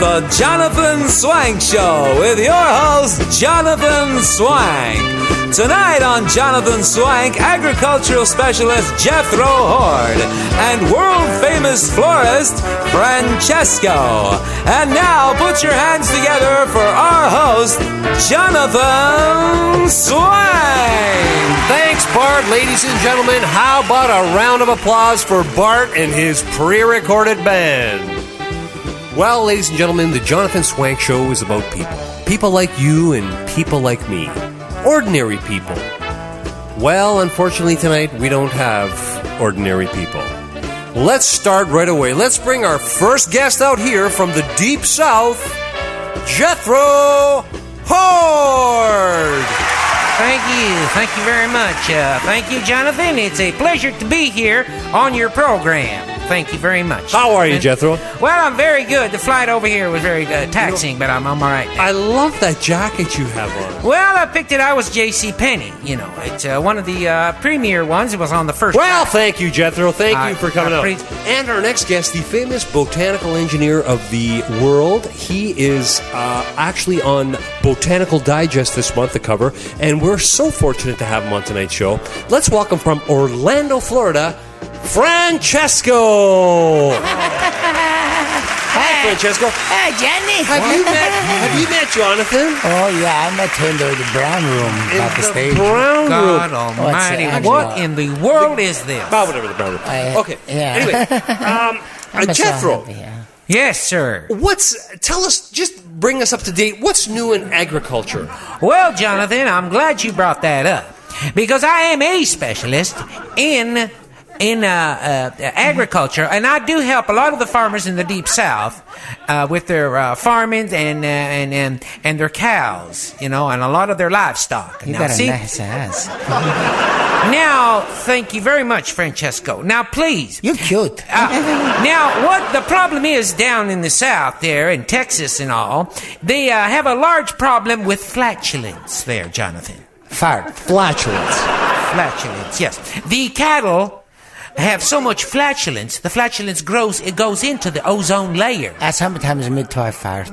The Jonathan Swank Show with your host, Jonathan Swank. Tonight on Jonathan Swank, agricultural specialist Jethro Horde and world-famous florist Francesco. And now put your hands together for our host, Jonathan Swank. Thanks, Bart. Ladies and gentlemen, how about a round of applause for Bart and his pre-recorded band? Well, ladies and gentlemen, the Jonathan Swank Show is about people. People like you and people like me. Ordinary people. Well, unfortunately tonight, we don't have ordinary people. Let's start right away. Let's bring our first guest out here from the Deep South, Jethro Horde. Thank you very much. Thank you, Jonathan. It's a pleasure to be here on your program. Thank you very much. How are you, Jethro? Well, I'm very good. The flight over here was very taxing, but I'm all right. I love that jacket you have on. Well, I picked it out with J.C. Penney. You know, it's one of the premier ones. It was on the first. Well, thank you, Jethro. Thank you for coming out. And our next guest, the famous botanical engineer of the world. He is actually on Botanical Digest this month, the cover, and we're so fortunate to have him on tonight's show. Let's welcome from Orlando, Florida, Francesco. Hi, Francesco. Hi, Johnny. Have you met Jonathan? Oh, yeah, I met him in the brown room at the stage. Brown room. God almighty. What in the world is this? Oh, whatever, the brown room. Okay. Yeah. Anyway, Jethro. Yes, sir. Tell us, just bring us up to date. What's new in agriculture? Well, Jonathan, I'm glad you brought that up because I am a specialist in agriculture, and I do help a lot of the farmers in the Deep South with their farming and their cows, you know, and a lot of their livestock. You got a nice ass. Now, thank you very much, Francesco. Now, please. You're cute. Now, what the problem is down in the South there, in Texas and all, they have a large problem with flatulence there, Jonathan. Flatulence, yes. The cattle have so much flatulence, the flatulence grows, it goes into the ozone layer. Sometimes me too, I fart.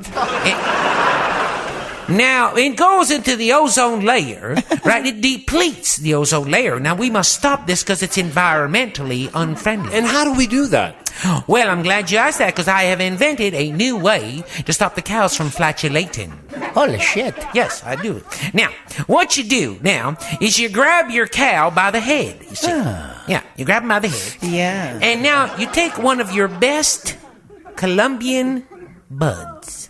Now, it goes into the ozone layer, right? It depletes the ozone layer. Now, we must stop this because it's environmentally unfriendly. And how do we do that? Well, I'm glad you asked that because I have invented a new way to stop the cows from flatulating. Holy shit. Yes, I do. Now, what you do now is you grab your cow by the head, you see. Yeah, you grab him by the head. Yeah. And now you take one of your best Colombian buds.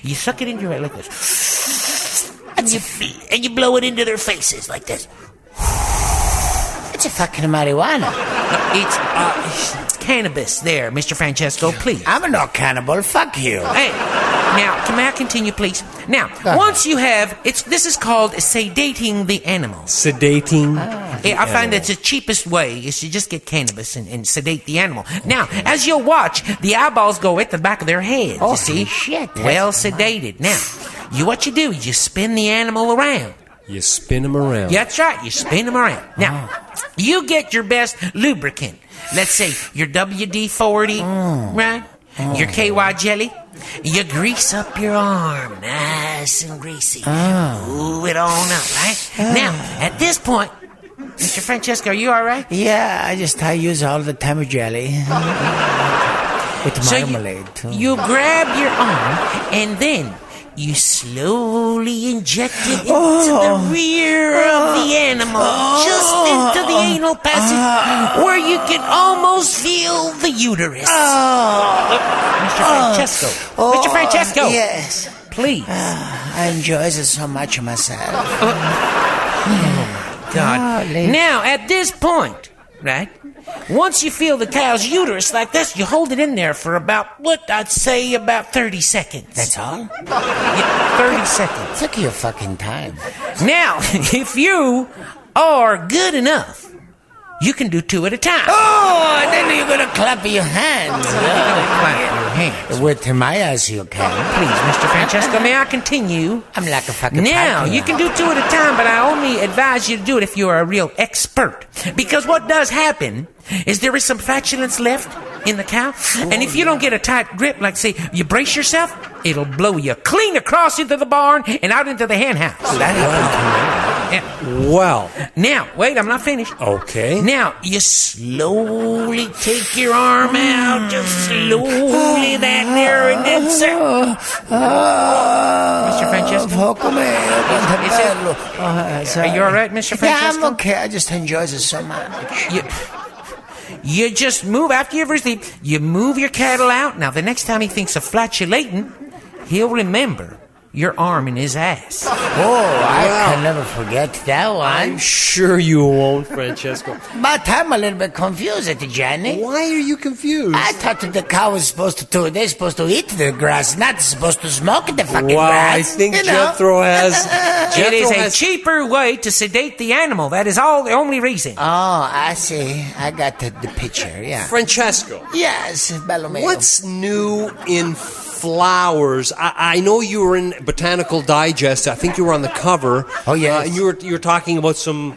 You suck it into your head like this. And you blow it into their faces like this. It's a fucking marijuana. No, it's cannabis there, Mr. Francesco, please. I'm no cannibal. Fuck you. Hey, now, may I continue, please? Now, once you have, this is called sedating the animal. Sedating? I find that's the cheapest way is to just get cannabis and sedate the animal. Now, as you'll watch, the eyeballs go at the back of their head, you see? Shit. Well sedated. Now, what you do is you spin the animal around. You spin them around. Yeah, that's right. You spin them around. Now, you get your best lubricant. Let's say your WD-40, right? Your KY jelly. You grease up your arm, nice and greasy. Ooh, it on up, right? Now, at this point, Mr. Francesco, are you all right? Yeah, I use all the time jelly. With marmalade, too. You grab your arm, and then you slowly inject it into the rear of the animal, just into the anal passage, where you can almost feel the uterus. Mr. Francesco. Yes. Please. I enjoy it so much myself. Oh, my God. Now, at this point, right, once you feel the cow's uterus like this, you hold it in there for about 30 seconds. That's all? Yeah, 30 seconds. Took your fucking time. Now, if you are good enough you can do 2 at a time. Oh, and then you're gonna clap your hands. Clap your hands. With my ass, you can. Please, Mr. Francesco, may I continue? I'm like a fucking Now, partner. you can do 2 at a time, but I only advise you to do it if you're a real expert. Because what does happen is there is some flatulence left in the cow, and if you don't get a tight grip, like say you brace yourself, it'll blow you clean across into the barn and out into the hen house. That happened to me. Yeah. Well, Now, wait, I'm not finished. okay. Now, you slowly take your arm out, just slowly that there, and then Mr. Francesco? Fuck me. Are you all right, Mr. Yeah, Francesco? I'm okay. I just enjoy it so much. You just move after you ever sleep. You move your cattle out. Now, the next time he thinks of flatulating, he'll remember your arm in his ass. Oh, I can never forget that one. I'm sure you won't, Francesco. But I'm a little bit confused, Johnny. Why are you confused? I thought that the cow was supposed to they're supposed to eat the grass, not supposed to smoke the fucking Well, grass. I think you know? Jethro has. It is Jethro a has. cheaper way to sedate the animal. That is all the only reason. Oh, I see. I got the picture, yeah. Francesco, Yes, bello mio. what's new in flowers? I know you were in Botanical Digest. I think you were on the cover. Oh, yes. And you were talking about some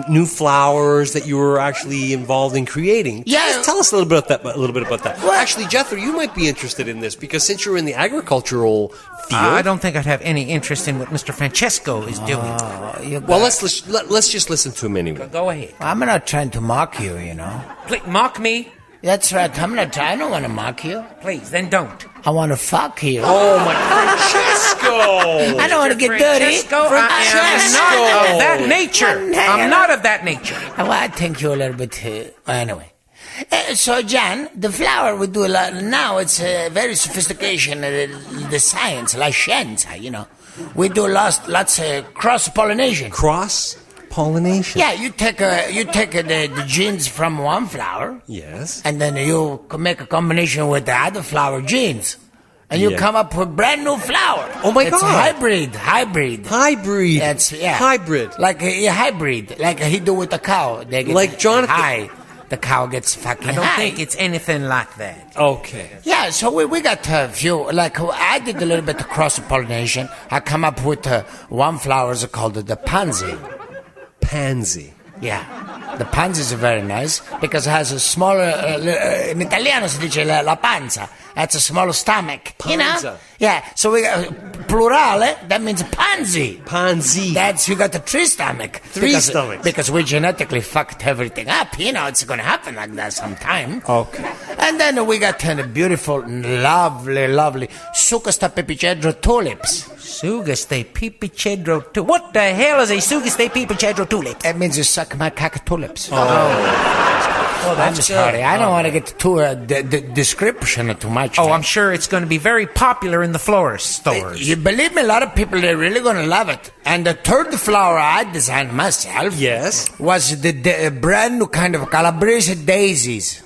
new flowers that you were actually involved in creating. Yeah. Tell us a little bit about that. What? Actually, Jethro, you might be interested in this because since you're in the agricultural field. I don't think I'd have any interest in what Mr. Francesco is doing. Well, let's just listen to him anyway. Go ahead. I'm not trying to mock you, you know. Please, mock me. That's right. I don't want to mock you. Please, then don't. I want to fuck you. Oh my, Francesco! I don't want to get dirty. Francesco, I am not of that nature. I'm not of that nature. Well, I think you're a little bit. Anyway. So, John, the flower we do a lot now. It's very sophistication. The science, la scienza, you know. We do lots of cross pollination. Cross pollination. Yeah, you take the genes from one flower, Yes. and then you make a combination with the other flower genes, and you Yeah. come up with brand new flower. Oh my it's God. Hybrid. Hybrid. That's Hybrid. Like a hybrid, like he do with the cow. They get Like Jonathan- high. The cow gets fucking I don't high. think it's anything like that. Okay. Yeah, so we got a few, like I did a little bit of cross-pollination. I come up with one flower is called the pansy. Pansy. Yeah, the pansies are very nice because it has a smaller, in Italiano si dice la panza. That's a smaller stomach. You know? Panza. Yeah, so we got plurale, that means pansy. Pansy. That's, you got the tree stomach. Three stomachs. Because we genetically fucked everything up. You know, it's going to happen like that sometime. Okay. And then we got the beautiful, lovely Sucasta pepicedro tulips. Sugaste pipicedro tulip. What the hell is a Sugaste pipicedro tulip? That means you suck my cock tulips. Oh, I'm sorry. I don't want to get too description too much. Oh, I'm sure it's going to be very popular in the florist stores. You believe me, a lot of people, they're really going to love it. And the third flower I designed myself Yes. was the brand new kind of Calabrese daisies.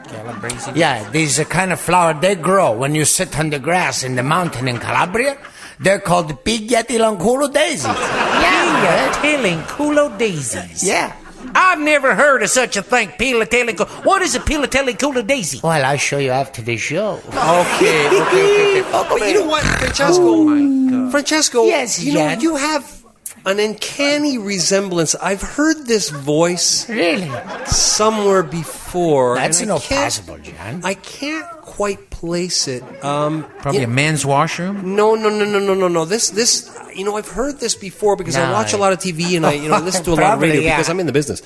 Calabrese. Yeah, these are kind of flower, they grow when you sit on the grass in the mountain in Calabria. They're called Pigliatilanculo daisies. Yeah, Pilateliculo daisies. yeah. I've never heard of such a thing. Pilateliculo. What is a pilateliculo daisy? Well, I'll show you after the show. Okay. But you know what, Francesco? Oh my God. Francesco, Yes, you know, Jan? you have an uncanny resemblance. I've heard this voice Really? somewhere before. That's and I not can't- possible, John. I can't quite place it. Probably a men's washroom. No. This, you know, I've heard this before because I No. watch a lot of TV and I, listen to a lot of Probably, radio yeah. because I'm in the business.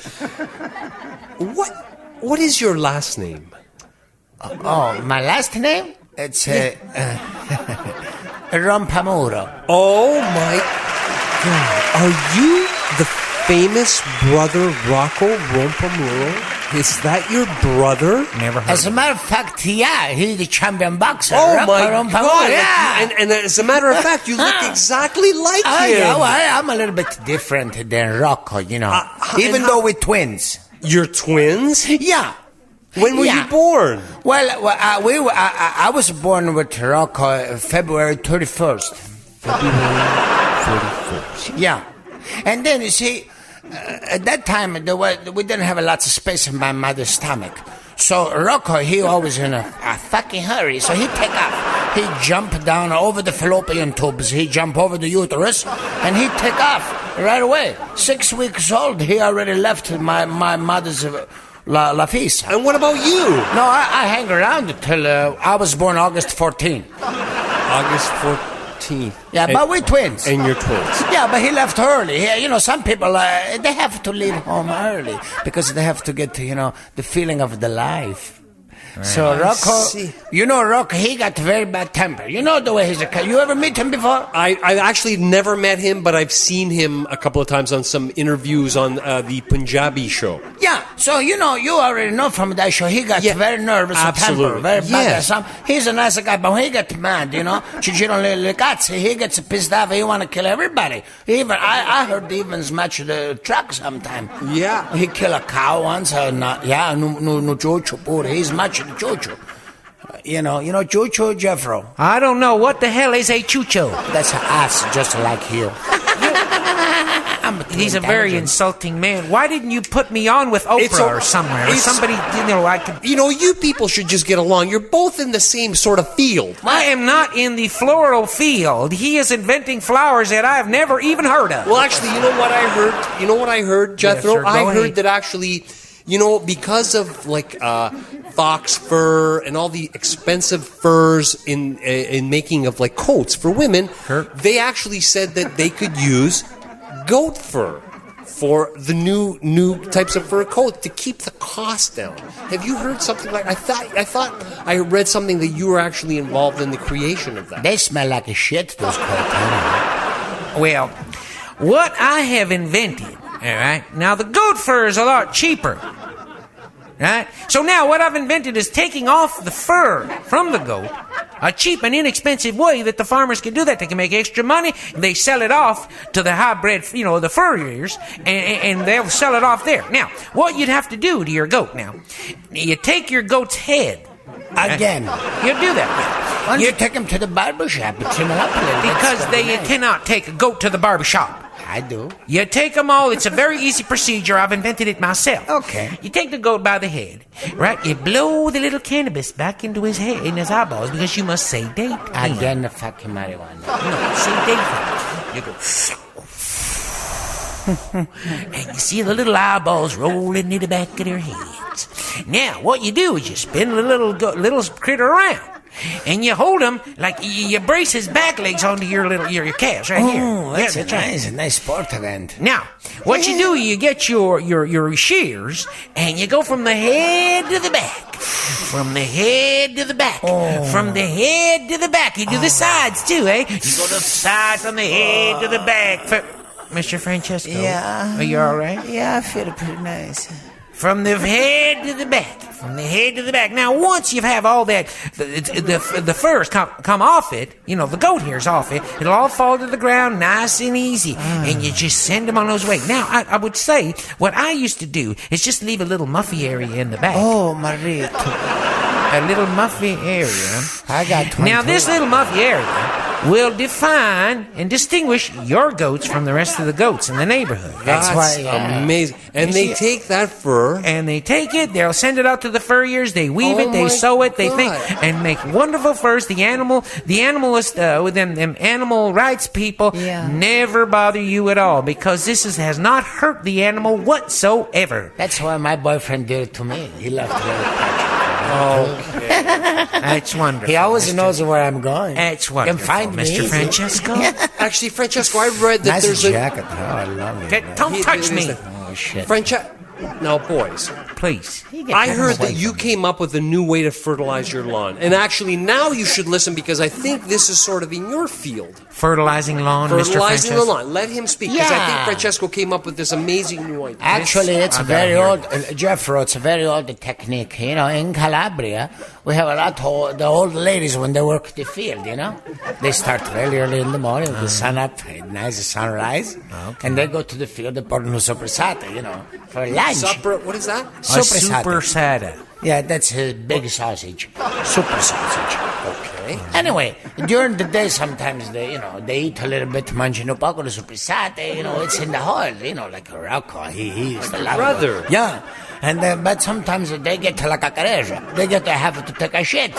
What is your last name? Oh, my last name? It's Rompamuro. Oh my God! Are you the famous brother Rocco Rompamuro? Is that your brother? Never heard. As a matter of fact, yeah, he's the champion boxer. Oh Rocco my Rompamuro, God! Yeah. And as a matter of fact, you look exactly like Oh, him. yeah, well, I'm a little bit different than Rocco, you know. Even and though we're twins. You're twins. Yeah. When were Yeah. you born? Well, I was born with Rocco February 31st. Yeah. And then, you see, at that time, we didn't have lots of space in my mother's stomach. So Rocco, he always in a fucking hurry. So he take off. He jump down over the fallopian tubes. He jump over the uterus, and he take off right away. 6 weeks old, he already left my mother's la fils. And what about you? No, I hang around till I was born August 14. August 14th. Yeah, but we're twins. And you're twins. Yeah, but he left early. Yeah, some people, they have to leave home early because they have to get, the feeling of the life. Right. So Rocco, Rocco, he got very bad temper. You know the way he's you ever meet him before? I've actually never met him, but I've seen him a couple of times on some interviews on the Punjabi show. Yeah, so you already know from that show, he got very nervous and temper, very bad. He's a nice guy, but when he gets mad, he gets pissed off, he want to kill everybody. I heard he even smash the truck sometime. Yeah. He killed a cow once, no jocho, he's much Chucho. You know Chucho, Jeffro? I don't know. What the hell is a chucho? That's us, just like you. He's a very insulting man. Why didn't you put me on with Oprah or somewhere? Or somebody, I could... You people should just get along. You're both in the same sort of field. I am not in the floral field. He is inventing flowers that I've never even heard of. Well, actually, you know what I heard? You know what I heard, Jethro? Yes, sir, I heard ahead. that actually... because of fox fur and all the expensive furs in making of coats for women, they actually said that they could use goat fur for the new types of fur coat to keep the cost down. Have you heard something like? I thought I read something that you were actually involved in the creation of that. They smell like a shit, those coats. Well, what I have invented. All right. Now, the goat fur is a lot cheaper. Right? So now what I've invented is taking off the fur from the goat, a cheap and inexpensive way that the farmers can do that. They can make extra money. They sell it off to the high-bred, the furriers, and they'll sell it off there. Now, what you'd have to do to your goat now, you take your goat's head. Again. You do that. Why don't you take him to the barber shop and trim it up a little bit? Because they cannot take a goat to the barber shop. I do. You take them all. It's a very easy procedure. I've invented it myself. Okay. You take the goat by the head, right? You blow the little cannabis back into his head, in his eyeballs, because you must sedate. Again, the fucking marijuana. No, sedate. You go. And you see the little eyeballs rolling in the back of their heads. Now, what you do is you spin the little critter around. And you hold him like you brace his back legs onto your calves right here. Oh, that's a nice sport event. Now, what you do, you get your shears and you go from the head to the back, from the head to the back, from the head to the back. You do the sides too, eh? You go to the sides from the head to the back. Mr. Francesco, yeah, are you all right? Yeah, I feel pretty nice. From the head to the back. From the head to the back. Now, once you have all that, the furs come off it, the goat hair's off it, it'll all fall to the ground nice and easy. And you just send them on those way. Now, I would say, what I used to do is just leave a little muffy area in the back. Oh, Marito. A little muffy area. I got 20. Now, this little muffy area will define and distinguish your goats from the rest of the goats in the neighborhood. That's amazing. And they take that fur. And they take it, they'll send it out to the furriers, they weave it, they sew it, they think, and make wonderful furs. The animalists, with them animal rights people, never bother you at all, because this has not hurt the animal whatsoever. That's why my boyfriend did it to me. He loved to Okay. That's wonderful. He always knows where I'm going. That's wonderful, can find Mr. me. Francesco. Actually, Francesco, I read that nice there's jacket. I love it. Don't touch me. Oh, shit. Now, boys, please. I heard that you came up with a new way to fertilize your lawn. And actually, now you should listen, because I think this is sort of in your field. Fertilizing lawn, Mr. Francesco. Fertilizing the lawn. Let him speak, because I think Francesco came up with this amazing new idea. Actually, it's a very old, Jeffro, it's a very old technique. In Calabria, we have a lot of the old ladies when they work the field, They start very early in the morning with the sun up, nice sunrise, and they go to the field, they pour no sopressata, for lunch. What is that? Super Sada. Yeah, that's his big sausage. Super sausage. Okay. Anyway, during the day, sometimes they eat a little bit, mangiano poco de suprisate, it's in the hall, like a Rocco. He used to love Brother. it. Yeah. And but sometimes they get to la cacareja. They get to have to take a shit.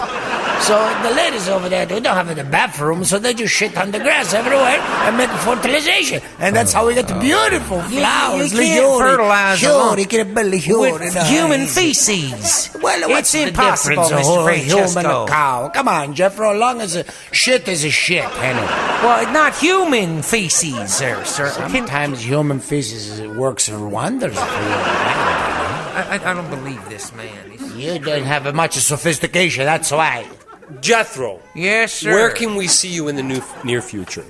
So the ladies over there, they don't have the bathroom, so they just shit on the grass everywhere and make fertilization. And that's how we get beautiful flowers. You can't fertilize them with human feces. Well, what's it's the impossible, difference, Mr. human Francesco. cow? Come on, Jeffro, as long as a shit is a shit, anyway. Well, not human feces, sir. Sometimes human feces works wonders for you. I don't believe this man. You don't have much sophistication, that's why. Jethro. Yes, sir. Where can we see you in the near future?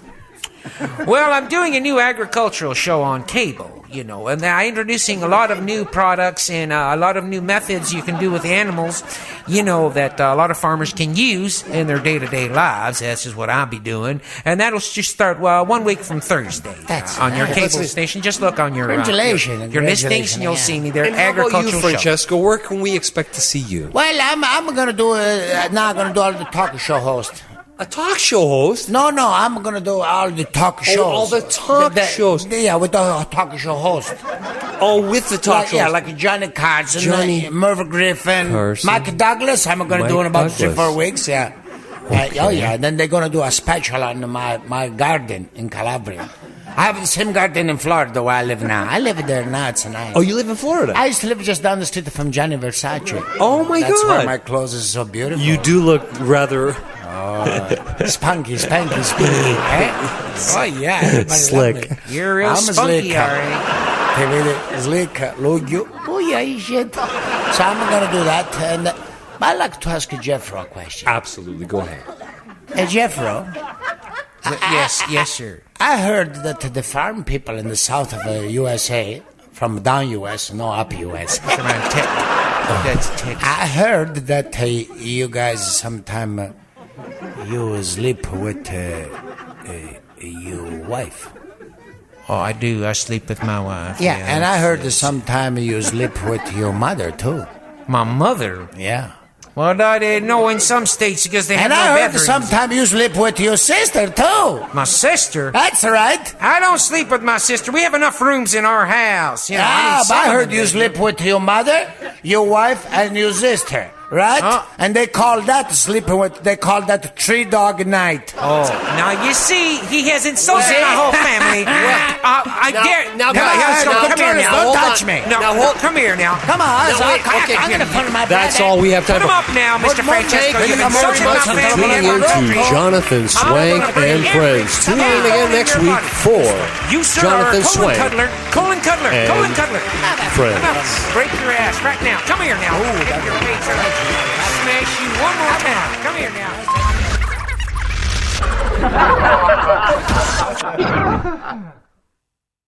Well, I'm doing a new agricultural show on cable, and I'm introducing a lot of new products and a lot of new methods you can do with animals, that a lot of farmers can use in their day-to-day lives. That's just what I'll be doing. And that'll just start, 1 week from Thursday on your cable station. Just look on your listings and you'll see me there. And how about Agricultural you, Francesco? Where can we expect to see you? Well, I'm going to do, now I'm going to do all the talk show host. A talk show host? No, I'm going to do all the talk shows. all the talk shows. Yeah, with the talk show host. Oh, with the talk shows. Yeah, like Johnny Carson, Merv Griffin, Carson. Mike Douglas. I'm going to do in about 3-4 weeks, yeah. And then they're going to do a special on my garden in Calabria. I have the same garden in Florida where I live now. I live there now. It's nice. Oh, you live in Florida? I used to live just down the street from Gianni Versace. Oh, my That's God. where my clothes is so beautiful. You do look rather... Spunky, eh? Oh, yeah. everybody Slick. love me. You're real I'm spunky, all right. Te vede slick, look. Oh, yeah, you should. So I'm going to do that. And I'd like to ask Jeffro a question. Absolutely. Go ahead. Jeffro, Yes, sir. I heard that the farm people in the south of the USA, from down US, no up US. That's Texas. I heard that you guys sometime you sleep with your wife. Oh, I do. I sleep with my wife. Yeah, and I heard that sometime you sleep with your mother too. My mother? Yeah. Well, I didn't know in some states because they have And no I heard that bedrooms. sometime you sleep with your sister too. My sister? That's right. I don't sleep with my sister. We have enough rooms in our house. But I heard you sleep with your mother, your wife, and your sister. Right? And they call that sleeping with, they call that 3-dog night. Oh, now you see, he has insulted my whole family. I dare. Now, come here now. Don't touch me. No, come here now. Come on. I'm going to put my That's all we have time Put him for. up now, Mr. Francesco. You've Thank you very insulted my much for family. tuning in to Jonathan Swank and Friends. Tune in again next week for You, sir, Jonathan are Swank Colin Cutler. and Colin Cutler. Friends. Break your ass right now. Come here now. Hit your face. Smash you one more time. Come here now.